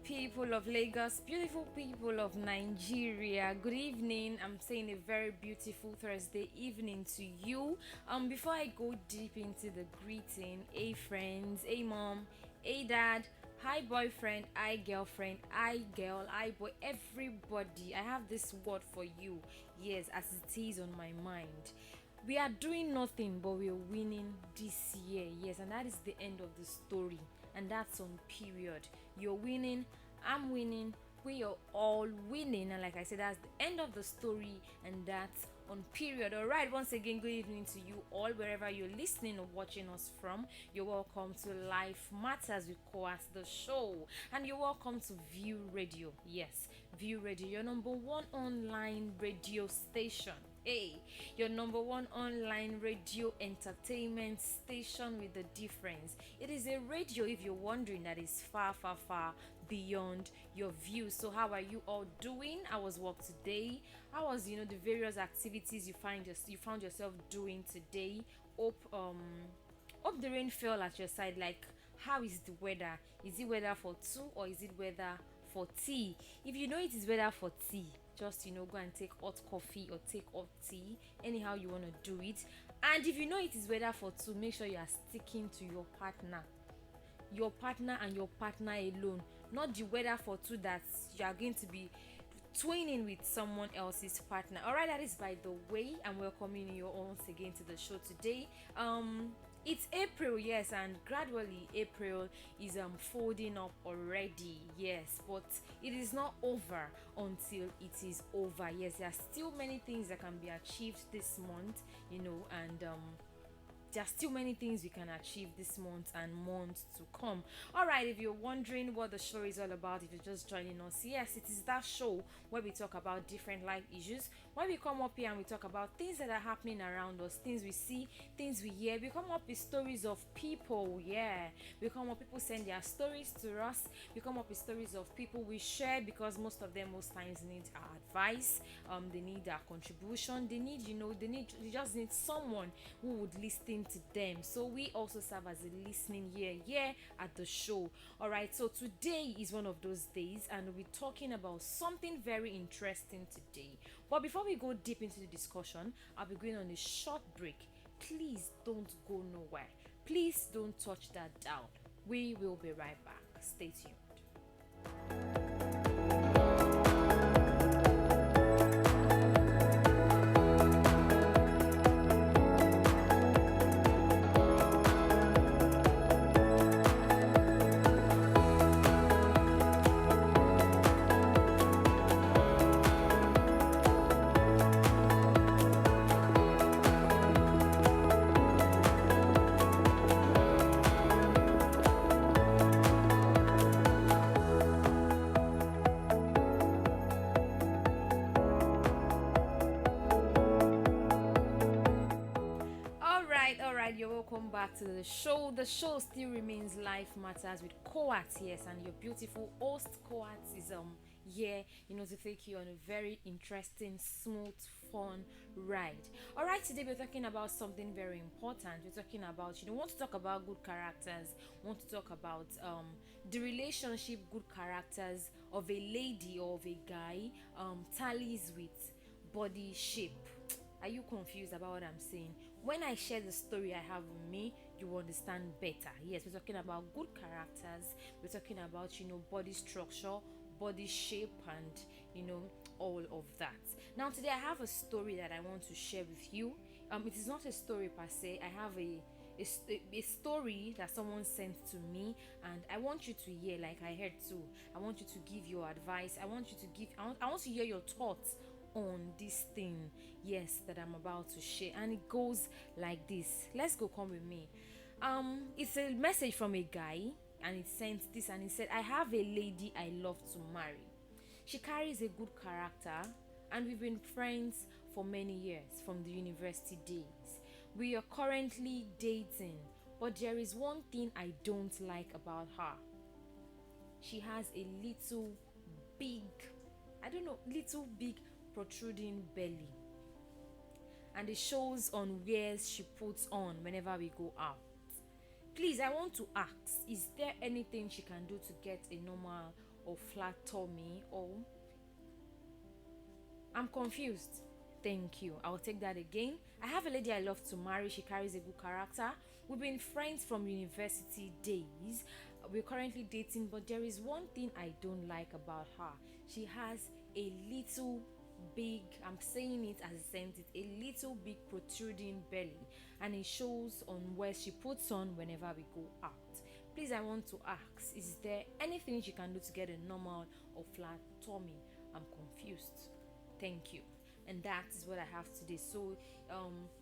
people of Lagos, beautiful people of Nigeria. Good evening. I'm saying a very beautiful Thursday evening to you. Before I go deep into the greeting, hey friends, hey mom, hey dad, hi boyfriend, hi girlfriend, hi girl, hi boy, everybody. I have this word for you. Yes, as it is on my mind. We are doing nothing, but we are winning this year. Yes, and that is the end of the story, and that's on period. You're winning, I'm winning, we are all winning, and like I said, that's the end of the story, and that's on period. All right, once again, good evening to you all, wherever you're listening or watching us from. You're welcome to Life Matters with KOAT, the show, and you're welcome to View Radio. Yes, View Radio, your number one online radio station. Hey, your number one online radio entertainment station with the difference. It is a radio, if you're wondering, that is far, far, far beyond your view. So, how are you all doing? How was work today? How was the various activities you found yourself doing today? Hope the rain fell at your side. Like, how is the weather? Is it weather for two or is it weather for tea? If you know it is weather for tea, just go and take hot coffee or take hot tea, anyhow you want to do it. And if you know it is weather for two, make sure you are sticking to your partner and your partner alone, not the weather for two that you are going to be twinning with someone else's partner. All right, that is by the way. I'm welcoming you once again to the show today. It's April, yes, and gradually April is folding up already, yes, but it is not over until it is over. Yes, there are still many things that can be achieved this month, and there are still many things we can achieve this month and months to come. All right, if you're wondering what the show is all about, if you're just joining us, yes, it is that show where we talk about different life issues. When we come up here and we talk about things that are happening around us, things we see, things we hear, we come up with stories of people. Yeah, we come up, people send their stories to us. We come up with stories of people we share because most of them most times need our advice. They need our contribution. They just need someone who would listen to them. So we also serve as a listening ear here at the show. All right, so today is one of those days, and we're talking about something very interesting today. But before we go deep into the discussion, I'll be going on a short break. Please don't go nowhere. Please don't touch that dial. We will be right back. Stay tuned. All right, you're welcome back to the show. The show still remains Life Matters with KOAT, yes, and your beautiful host KOAT is here, to take you on a very interesting, smooth, fun ride. All right, today we're talking about something very important. We're talking about, want to talk about good characters, want to talk about the relationship good characters of a lady or of a guy tallies with body shape. Are you confused about what I'm saying? When I share the story I have with me, you will understand better. Yes, we're talking about good characters. We're talking about, body structure, body shape, and, all of that. Now, today I have a story that I want to share with you. It is not a story per se. I have a story that someone sent to me, and I want you to hear, like I heard too. I want you to give your advice. I want to hear your thoughts on this thing, yes, that I'm about to share. And it goes like this. Let's go, come with me. It's a message from a guy, and it sent this, and he said, I have a lady I love to marry. She carries a good character, and we've been friends for many years from the university days. We are currently dating, but there is one thing I don't like about her. She has a big little big protruding belly, and it shows on wears she puts on whenever we go out. Please, I want to ask, is there anything she can do to get a normal or flat tummy, or I'm confused. Thank you. I'll take that again. I have a lady I love to marry. She carries a good character. We've been friends from university days. We're currently dating, but there is one thing I don't like about her. She has a little big, I'm saying it as I sent it, a little big protruding belly, and it shows on where she puts on whenever we go out. Please, I want to ask, is there anything she can do to get a normal or flat tummy? I'm confused. Thank you. And that is what I have today. So,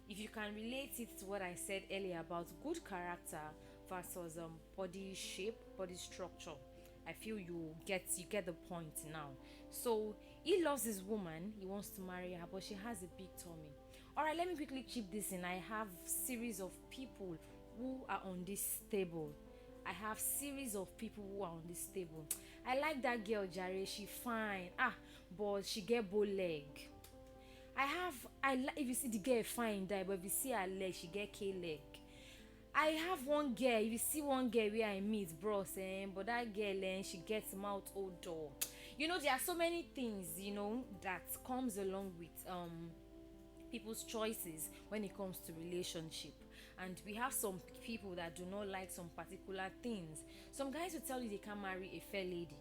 if you can relate it to what I said earlier about good character versus body shape, body structure, I feel you get the point now. So he loves this woman, he wants to marry her, but she has a big tummy. All right, let me quickly chip this in. I have series of people who are on this table. I have series of people who are on this table. I like that girl Jare, she fine. But she get bow leg. If you see the girl fine die, but if you see her leg, she get K leg. I have one girl, if you see one girl where I meet bros, but that girl she gets mouth odor. There are so many things, that comes along with people's choices when it comes to relationship. And we have some people that do not like some particular things. Some guys will tell you they can't marry a fair lady.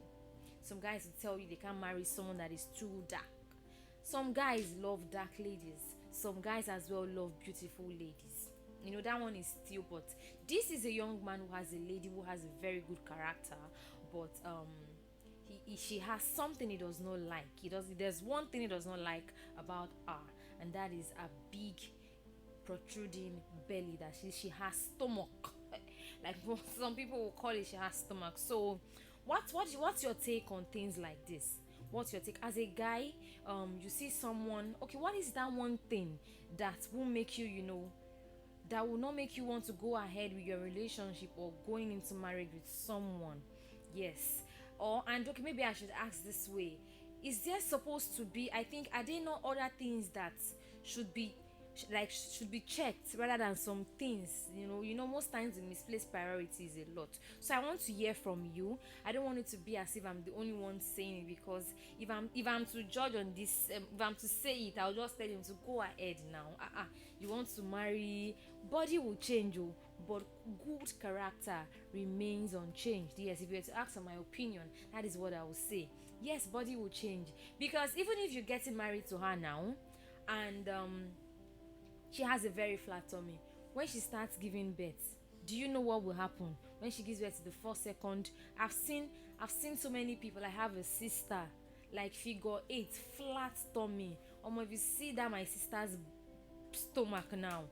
Some guys will tell you they can't marry someone that is too dark. Some guys love dark ladies. Some guys as well love beautiful ladies. That one is still, but this is a young man who has a lady who has a very good character, but she has something he does not like. There's one thing he does not like about her, and that is a big protruding belly, that she has stomach. Like some people will call it, she has stomach. So what's your take on things like this? What's your take as a guy? You see someone, okay, what is that one thing that will make that will not make you want to go ahead with your relationship or going into marriage with someone? Yes. And okay, maybe I should ask this way: is there supposed to be, I think, are there not other things that should be should be checked rather than some things? Most times we misplace priorities a lot. So I want to hear from you. I don't want it to be as if I'm the only one saying it, because if I'm to judge on this, if I'm to say it, I'll just tell him to go ahead now. You want to marry, body will change, but good character remains unchanged. Yes, if you were to ask for my opinion, that is what I would say. Yes, body will change, because even if you're getting married to her now, and she has a very flat tummy, when she starts giving birth, do you know what will happen when she gives birth to the first second? I've seen so many people. I have a sister, like figure 8, flat tummy. If you see that my sister's stomach now,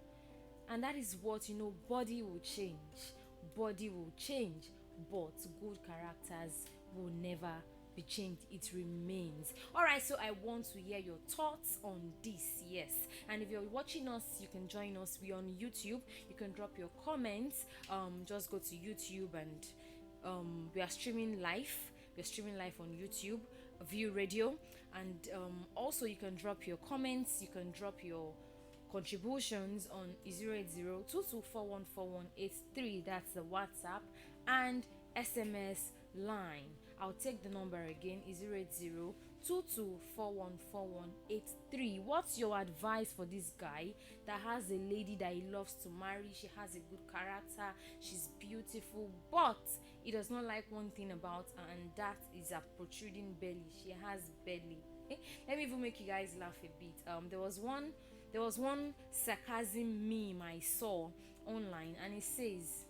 and that is what, body will change. Body will change, but good characters will never be changed. It remains. All right, so I want to hear your thoughts on this. Yes, and if you're watching us, you can join us. We're on YouTube. You can drop your comments. Just go to YouTube, and we are streaming live. We're streaming live on YouTube, View Radio, and also you can drop your comments. You can drop your contributions on 08022414183. That's the WhatsApp and SMS line. I'll take the number again, 08022414183. What's your advice for this guy that has a lady that he loves to marry? She has a good character, she's beautiful, but he does not like one thing about her, and that is a protruding belly. She has belly. Let me even make you guys laugh a bit. There was one sarcasm meme I saw online, and it says,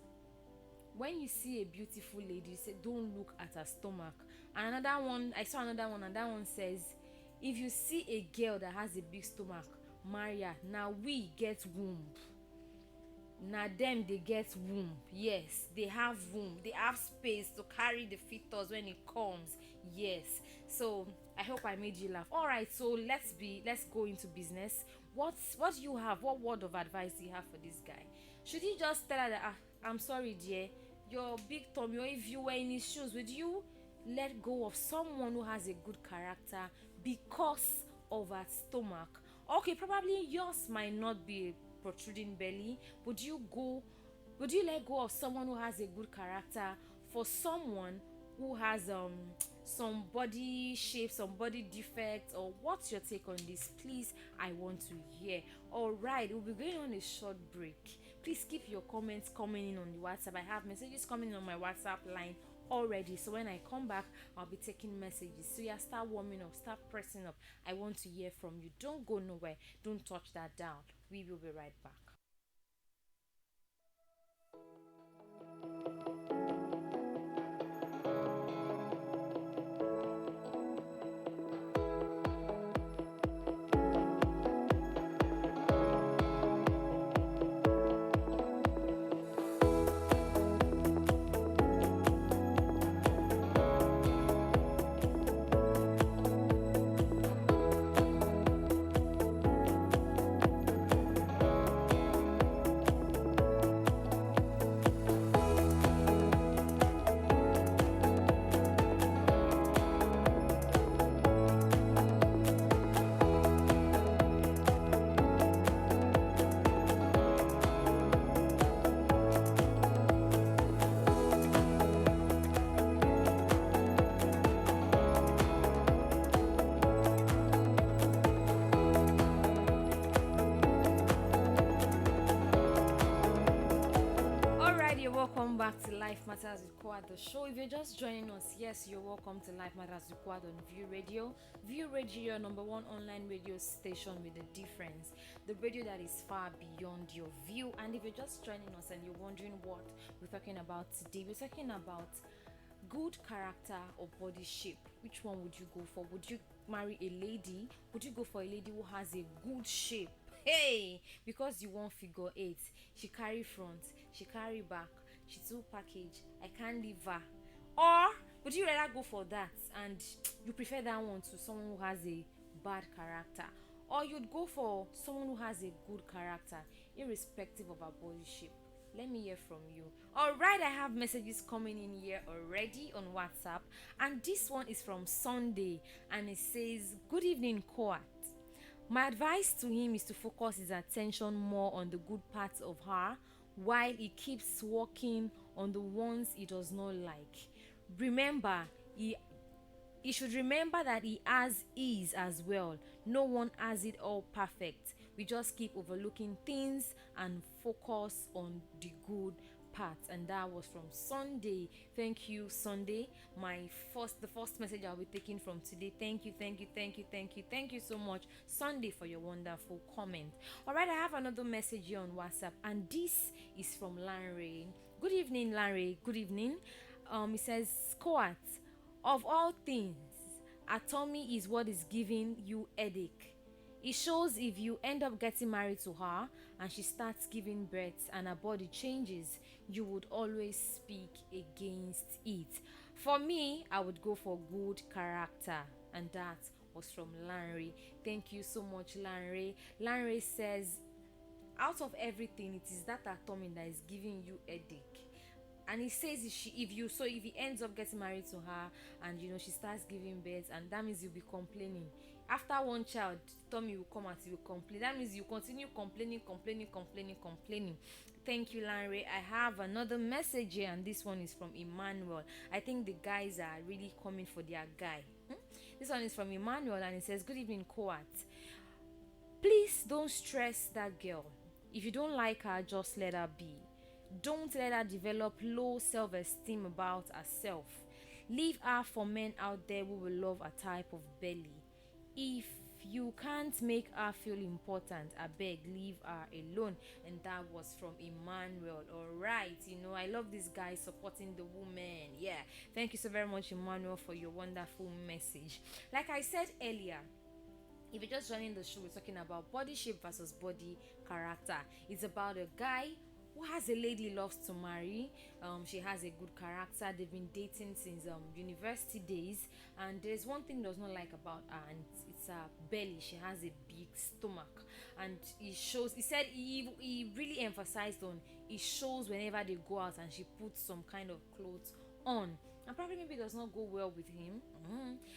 when you see a beautiful lady, you say, don't look at her stomach. And another one, I saw another one, and that one says, if you see a girl that has a big stomach, marry her. Now we get womb. Now them, they get womb. Yes, they have womb. They have space to carry the fetus when it comes. Yes. So I hope I made you laugh. All right, so let's go into business. What do you have? What word of advice do you have for this guy? Should he just tell her that, I'm sorry dear, your big tummy, or if you were in his shoes, would you let go of someone who has a good character because of her stomach? Okay, probably yours might not be a protruding belly. Would you let go of someone who has a good character for someone who has some body shape, some body defect, or what's your take on this? Please, I want to hear. All right, we'll be going on a short break. Please keep your comments coming in on the WhatsApp. I have messages coming on my WhatsApp line already, so when I come back, I'll be taking messages. So yeah, start warming up, start pressing up. I want to hear from you. Don't go nowhere. Don't touch that down. We will be right back. Alright, you're welcome back to Life Matters with KOAT, the show. If you're just joining us, yes, you're welcome to Life Matters with KOAT on View Radio. View Radio, your number one online radio station with a difference. The radio that is far beyond your view. And if you're just joining us and you're wondering what we're talking about today, we're talking about good character or body shape. Which one would you go for? Would you marry a lady? Would you go for a lady who has a good shape? Hey, because you want figure eight, she carry front, she carry back, she too package, I can't leave her. Or would you rather go for that and you prefer that one to someone who has a bad character? Or you'd go for someone who has a good character irrespective of her body shape? Let me hear from you. All right, I have messages coming in here already on WhatsApp, and this one is from Sunday, and it says, "Good evening, KOAT. My advice to him is to focus his attention more on the good parts of her while he keeps working on the ones he does not like. Remember, he should remember that he has ease as well. No one has it all perfect. We just keep overlooking things and focus on the good parts." And that was from Sunday. Thank you, Sunday. The first message I'll be taking from today. Thank you, thank you, thank you, thank you, thank you so much, Sunday, for your wonderful comment. All right, I have another message here on WhatsApp, and this is from Larry. Good evening, Larry. Good evening. It says, "KOAT, of all things, atomy is what is giving you headache. It shows if you end up getting married to her and she starts giving birth and her body changes, you would always speak against it. For me, I would go for good character." And that was from Larry. Thank you so much, Larry. Larry says, out of everything, it is that atomy that is giving you headache. And he says, if he ends up getting married to her and she starts giving birth, and that means you'll be complaining. After one child, tummy will come out, you will complain. That means you continue complaining. Thank you, Larry. I have another message here, and this one is from Emmanuel. I think the guys are really coming for their guy. This one is from Emmanuel, and it says, "Good evening, KOAT. Please don't stress that girl. If you don't like her, just let her be. Don't let her develop low self-esteem about herself. Leave her for men out there who will love a type of belly. If you can't make her feel important, I beg, leave her alone." And that was from Emmanuel. All right, I love this guy supporting the woman. Yeah, thank you so very much, Emmanuel, for your wonderful message. Like I said earlier, if you're just joining the show, we're talking about body shape versus body character. It's about a guy who has a lady he loves to marry. She has a good character. They've been dating since university days, and there's one thing he does not like about her, and it's her belly. She has a big stomach, and it shows. He said he really emphasized on it shows whenever they go out and she puts some kind of clothes on, and probably maybe does not go well with him.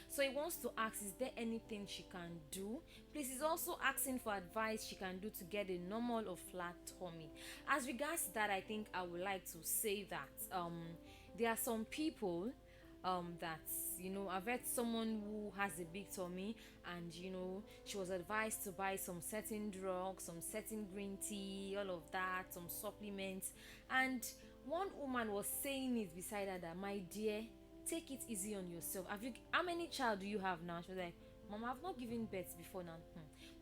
So he wants to ask, is there anything she can do? Please, he's also asking for advice she can do to get a normal or flat tummy. As regards that, I think I would like to say that there are some people that I've heard someone who has a big tummy, and she was advised to buy some certain drugs, some certain green tea, all of that, some supplements. And one woman was saying it beside her that, my dear, take it easy on yourself. How many child do you have now? She was like, Mama, I've not given birth before now.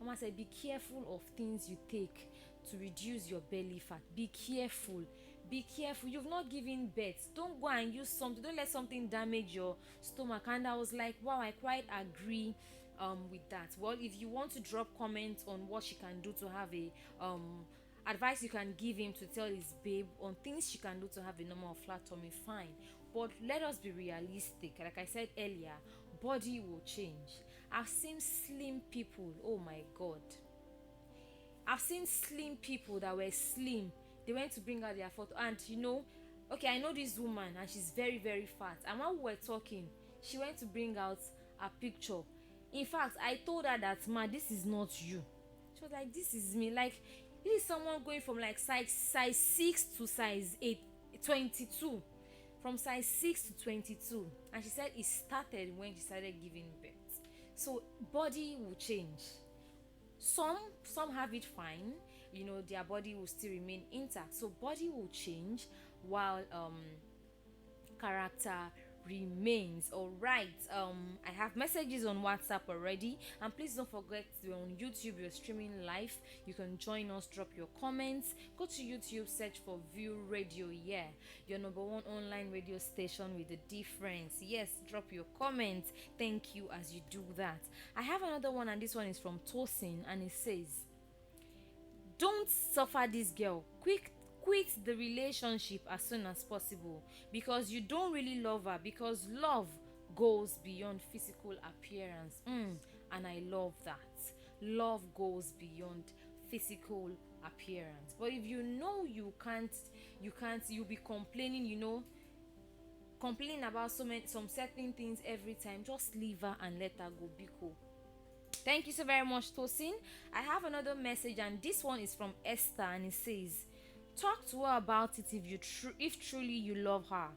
Mama said, be careful of things you take to reduce your belly fat. Be careful. Be careful. You've not given birth. Don't go and use something. Don't let something damage your stomach. And I was like, wow, I quite agree with that. Well, if you want to drop comments on what she can do to have a advice you can give him to tell his babe on things she can do to have a normal flat tummy, fine. But let us be realistic. Like I said earlier, body will change. I've seen slim people, oh my god, I've seen slim people that were slim. They went to bring out their photo, and okay, I know this woman, and she's very, very fat. And while we were talking, she went to bring out a picture. In fact, I told her that, ma, this is not you. She was like, this is me. Like, this is someone going from like size 6 to size 8, 22. From size 6 to 22. And she said it started when she started giving birth. So body will change. Some have it fine, their body will still remain intact. So body will change while character remains. All right, I have messages on WhatsApp already, and please don't forget to, on YouTube, you're streaming live, you can join us, drop your comments. Go to YouTube, search for View Radio, yeah, your number one online radio station with a difference. Yes, drop your comments. Thank you as you do that. I have another one, and this one is from Tosin, and it says, don't suffer this girl. Quit the relationship as soon as possible, because you don't really love her, because love goes beyond physical appearance. And I love that. Love goes beyond physical appearance. But if you'll be complaining, complaining about some certain things every time. Just leave her and let her go. Be cool. Thank you so very much, Tosin. I have another message, and this one is from Esther, and it says, talk to her about it if truly you love her.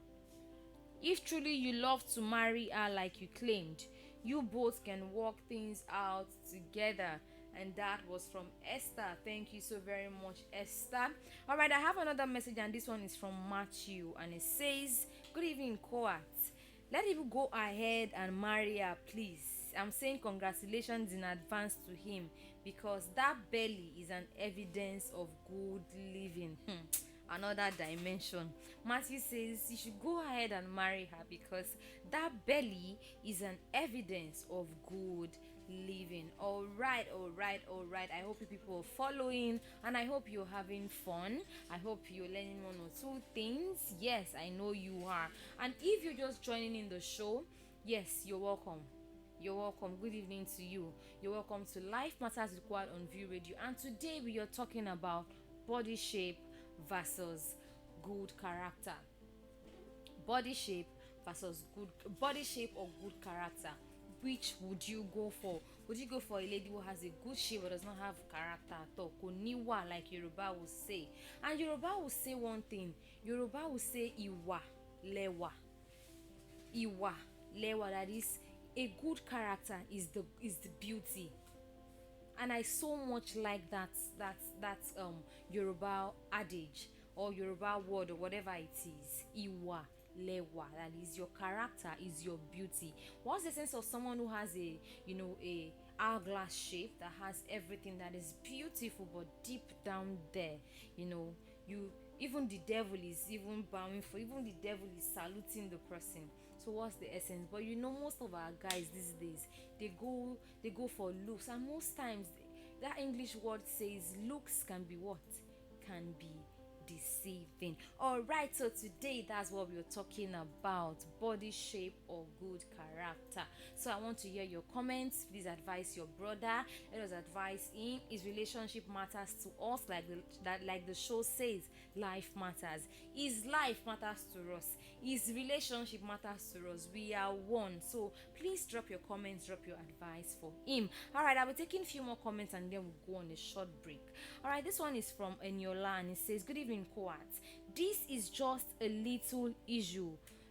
If truly you love to marry her like you claimed, you both can work things out together. And that was from Esther. Thank you so very much, Esther. All right, I have another message, and this one is from Matthew, and it says, good evening, KOAT. Let him go ahead and marry her, please. I'm saying congratulations in advance to him, because that belly is an evidence of good living. Another dimension. Matthew says you should go ahead and marry her, because that belly is an evidence of good living. All right. I hope you people are following, and I hope you're having fun. I hope you're learning one or two things. Yes, I know you are. And if you're just joining in the show, yes, you're welcome. You're welcome. Good evening to you. You're welcome to Life Matters with KOAT on View Radio. And today we are talking about body shape versus good character. Body shape versus body shape or good character. Which would you go for? Would you go for a lady who has a good shape but does not have character at all? Koniwa, like Yoruba will say. And Yoruba will say one thing. Yoruba will say iwa lewa. Iwa lewa, that is, a good character is the beauty. And I so much like that Yoruba adage or Yoruba word or whatever it is. Iwa lewa, that is, your character is your beauty. What's the sense of someone who has a hourglass shape, that has everything, that is beautiful, but deep down there, you even the devil is even bowing for, even the devil is saluting the person. So what's the essence? But most of our guys these days, they go for looks, and most times that English word says looks can be what? Can be deceiving. All right, so today that's what we're talking about: body shape or good character. So I want to hear your comments. Please advise your brother. Let us advise him. His relationship matters to us, like the show says, life matters. His life matters to us. His relationship matters to us. We are one. So please drop your comments, drop your advice for him. All right, I'll be taking a few more comments, and then we'll go on a short break. All right, this one is from Eniola, and it says, good evening, KOAT. This is just a little issue.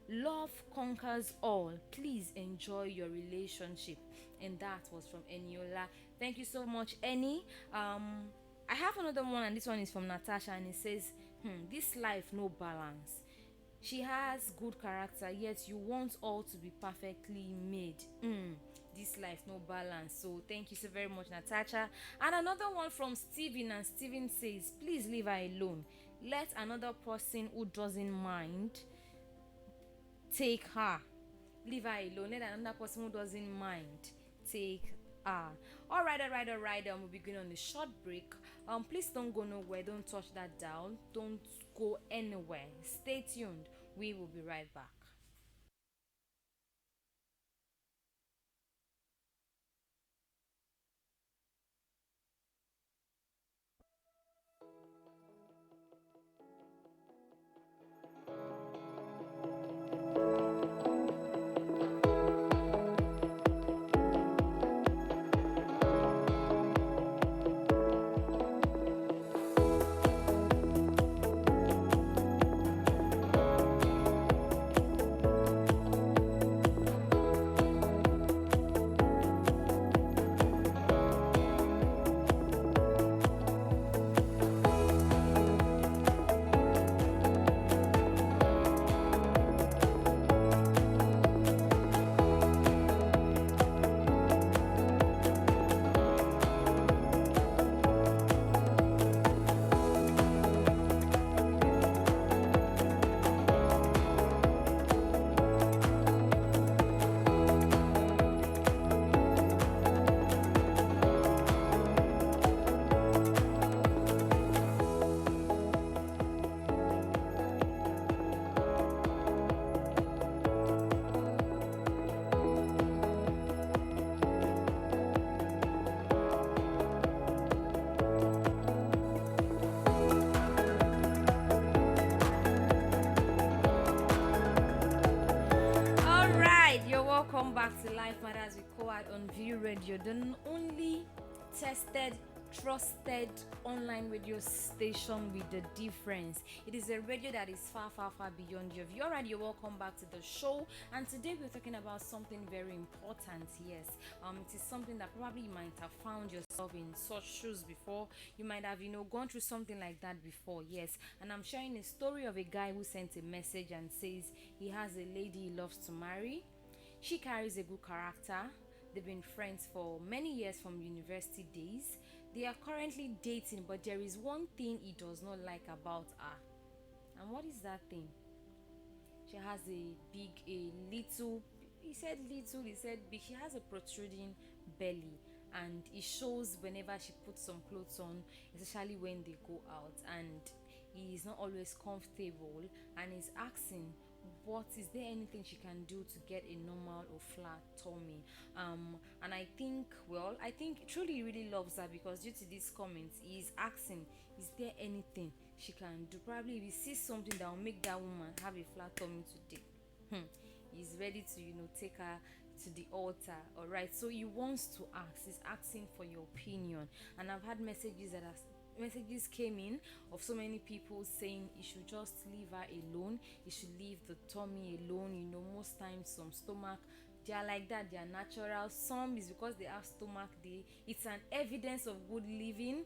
Love conquers all. Please enjoy your relationship. And that was from Eniola. Thank you so much, Eni. I have another one, and this one is from Natasha, and it says, this life no balance. She has good character, yet you want all to be perfectly made. This life no balance. So thank you so very much, Natasha. And another one from Steven, and Steven says, please leave her alone. Let another person who doesn't mind take her. Leave her alone. Let another person who doesn't mind take her. All right. We'll be going on a short break. Please don't go nowhere. Don't touch that dial. Don't go anywhere. Stay tuned. We will be right back. All right, you're welcome back to Life Matters with KOAT on View Radio, the only tested, trusted online radio station with the difference. It is a radio that is far, far, far beyond your view. All right, you're welcome back to the show, and today we're talking about something very important. Yes, it is something that probably you might have found yourself in such shoes before. You might have, gone through something like that before. Yes, and I'm sharing a story of a guy who sent a message and says he has a lady he loves to marry. She carries a good character. They've been friends for many years from university days. They are currently dating, but there is one thing he does not like about her. And what is that thing? She has a little, he said big. She has a protruding belly, and it shows whenever she puts some clothes on, especially when they go out. And he is not always comfortable, and he's asking, what is there anything she can do to get a normal or flat tummy? And I think truly he really loves her, because due to these comments he is asking, is there anything she can do? Probably if he sees something that will make that woman have a flat tummy today, he's ready to take her to the altar. All right, so he wants to ask, he's asking for your opinion. And I've had messages came in of so many people saying he should just leave her alone, he should leave the tummy alone. Most times some stomach, they are like that, they are natural. Some is because they have stomach, it's an evidence of good living.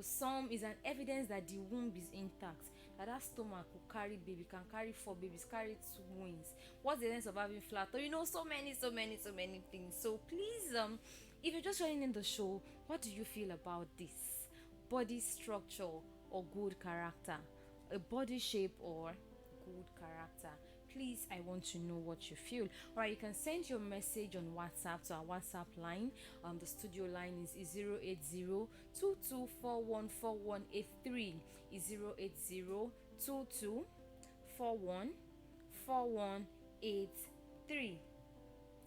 Some is an evidence that the womb is intact, that stomach will carry baby, can carry four babies, carry two wings. What's the sense of having flat? Or so many things. So please, if you're just joining in the show, what do you feel about this? Body structure or good character? A body shape or good character? Please, I want to know what you feel. All right, you can send your message on WhatsApp to our WhatsApp line. The studio line is 080 is 080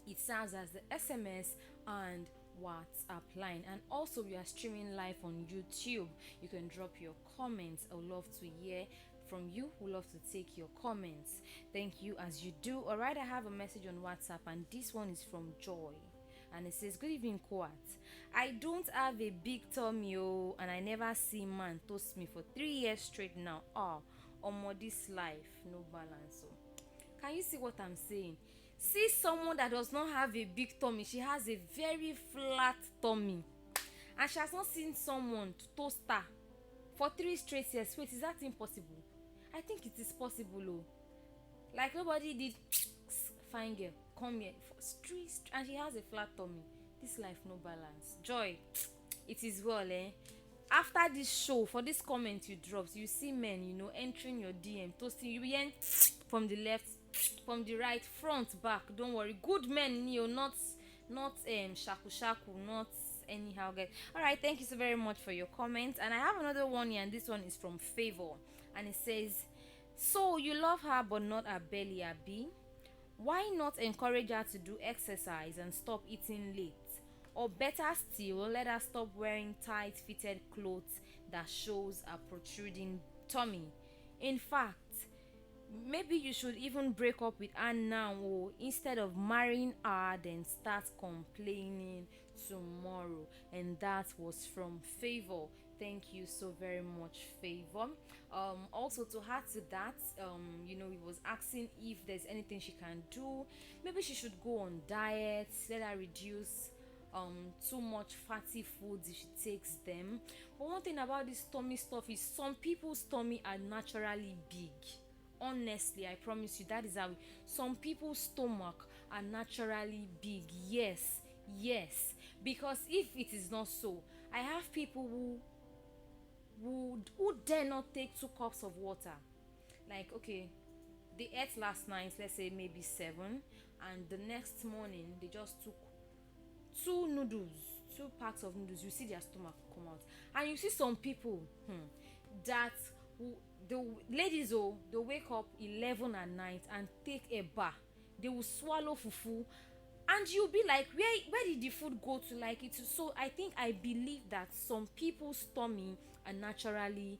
It serves as the SMS and WhatsApp line. And also, we are streaming live on YouTube. You can drop your comments. I would love to hear from you. We love to take your comments. Thank you as you do. All right, I have a message on WhatsApp, and this one is from Joy. And it says, good evening, Quat. I don't have a big tummy, and I never see man toast me for 3 years straight now. This life, no balance. Can you see what I'm saying? See someone that does not have a big tummy, she has a very flat tummy, and she has not seen someone to toast her for 3 straight years. Wait, is that impossible? I think it is possible. Oh, like nobody did. Fine girl, come here for street, and she has a flat tummy. This life no balance. Joy, it is well, eh? After this show, for this comment you dropped, you see men, entering your DM, toasting you, hearing from the left, from the right, front, back. Don't worry, good men, not shaku shaku, not anyhow, guys. All right, thank you so very much for your comment, and I have another one here, and this one is from Favor, and it says, "So you love her, but not her belly, Abi? Why not encourage her to do exercise and stop eating late? Or better still, let her stop wearing tight fitted clothes that shows a protruding tummy. In fact, maybe you should even break up with her now, or instead of marrying her then start complaining tomorrow." And that was from Favor. Thank you so very much, Favor. Also, to add to that, he was asking if there's anything she can do. Maybe she should go on diet, let her reduce too much fatty foods if she takes them. But one thing about this tummy stuff is some people's tummy are naturally big. Honestly, I promise you, that is how some people's stomach are naturally big. Yes, yes. Because if it is not so, I have people who dare not take 2 cups of water. Like, okay, they ate last night, let's say maybe 7, and the next morning they just took 2 packs of noodles. You see their stomach come out. And you see some people that the ladies, they wake up 11 at night and take a bath. They will swallow fufu, and you'll be like, where did the food go to? Like, it. So I believe that some people's tummy are naturally,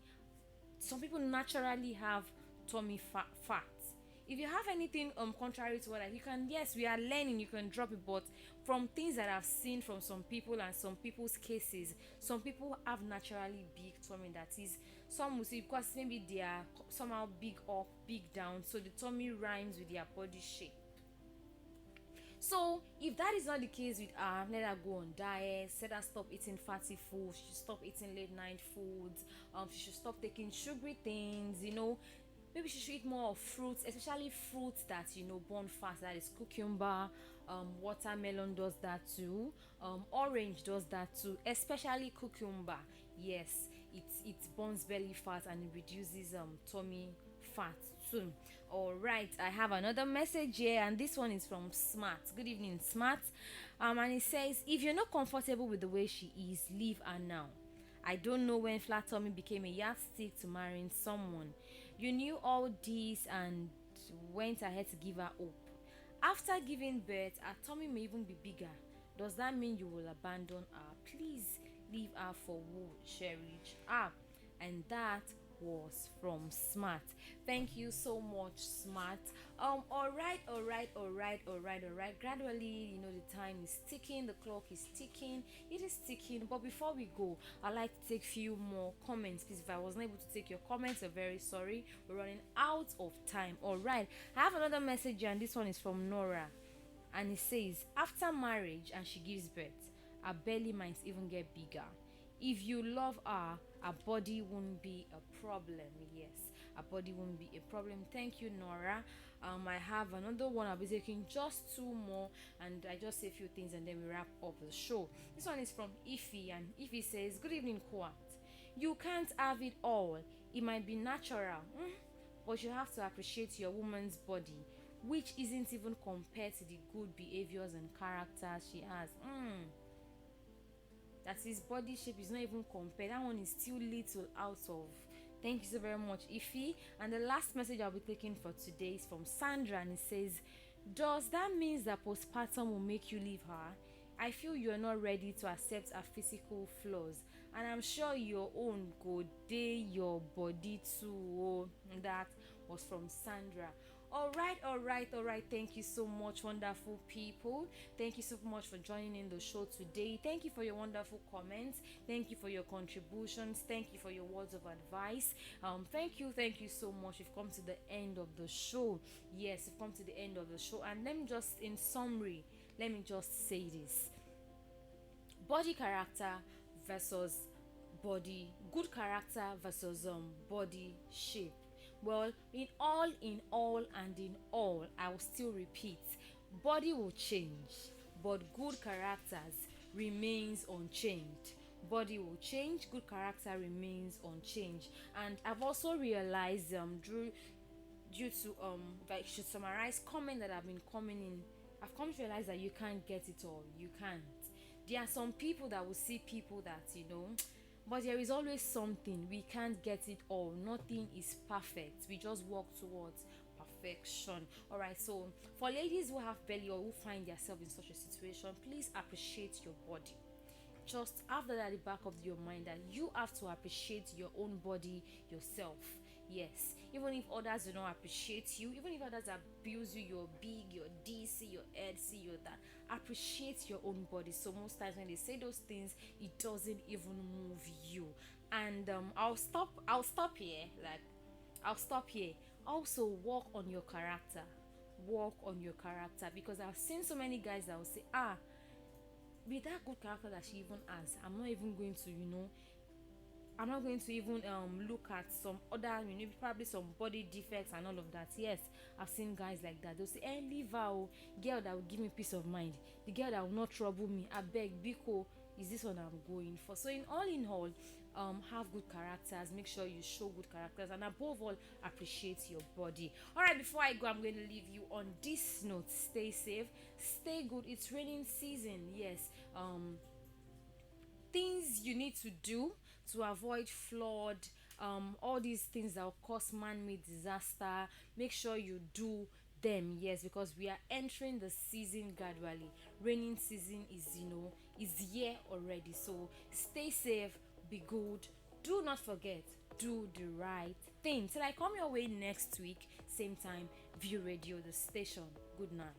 some people naturally have tummy fat. If you have anything contrary to what you can, yes, we are learning, you can drop it. But from things that I've seen from some people and some people's cases, some people have naturally big tummy. That is, some will say because maybe they are somehow big up, big down, so the tummy rhymes with their body shape. So if that is not the case with her, let her go on diet, let her stop eating fatty food, she should stop eating late night foods, she should stop taking sugary things, maybe she should eat more of fruits, especially fruits that burn fast. That is cucumber, watermelon does that too, orange does that too, especially cucumber. Yes, it burns belly fat and it reduces tummy fat too. All right, I have another message here, and this one is from Smart. Good evening, Smart. And it says, "If you're not comfortable with the way she is, leave her now. I don't know when flat tummy became a yardstick to marrying someone. You knew all this and went ahead to give her hope. After giving birth, her tummy may even be bigger. Does that mean you will abandon her? Please leave her for who cherish her." And that was from Smart. Thank you so much, Smart. All right. Gradually, the time is ticking, the clock is ticking, it is ticking. But before we go, I'd like to take few more comments. Please, if I wasn't able to take your comments, I'm very sorry. We're running out of time. All right, I have another message, and this one is from Nora, and it says, "After marriage and she gives birth, her belly might even get bigger. If you love her, her body won't be a problem." Yes, her body won't be a problem. Thank you, Nora. I have another one. I'll be taking just 2 more, and I just say a few things and then we wrap up the show. This one is from Ify, and Ify says, "Good evening, KOAT. You can't have it all. It might be natural, but you have to appreciate your woman's body, which isn't even compared to the good behaviors and characters she has." That his body shape is not even compared. That one is still little out of. Thank you so very much, Ify. And the last message I'll be taking for today is from Sandra, and it says, "Does that mean that postpartum will make you leave her? I feel you're not ready to accept her physical flaws, and I'm sure your own go dey your body too." Oh, that was from Sandra. All right. Thank you so much, wonderful people. Thank you so much for joining in the show today. Thank you for your wonderful comments. Thank you for your contributions. Thank you for your words of advice. Thank you so much. We've come to the end of the show. Yes, we've come to the end of the show. And let me just, in summary, let me just say this: body character versus body good character versus body shape. Well, in all, I will still repeat, body will change, but good characters remains unchanged. Body will change, good character remains unchanged. And I've also realized, due to if I should summarize comment that have been coming in, I've come to realize that you can't get it all. You can't. There are some people that will see people that, but there is always something. We can't get it all. Nothing is perfect. We just work towards perfection. All right. So for ladies who have belly or who find themselves in such a situation, please appreciate your body. Just have that at the back of your mind, that you have to appreciate your own body yourself. Yes, even if others do not appreciate you, even if others abuse you, you're big, you're DC, you're headsy, you're that, appreciate your own body. So most times when they say those things, it doesn't even move you. And I'll stop here. Like, I'll stop here. Also, work on your character. Work on your character, because I've seen so many guys that will say, with that good character that she even has, I'm not going to even look at some other, probably some body defects and all of that. Yes, I've seen guys like that. They'll say, leave her, oh, girl that will give me peace of mind, the girl that will not trouble me, I beg, biko, is this what I'm going for? So in all, have good characters, make sure you show good characters, and above all, appreciate your body. All right, before I go, I'm going to leave you on this note: stay safe, stay good. It's raining season. Yes. Things you need to do to avoid flood, all these things that will cause man-made disaster, make sure you do them. Yes, because we are entering the season gradually. Raining season is here already. So stay safe, be good, do not forget, do the right thing. Till I come your way next week, same time, View Radio, the station. Good night.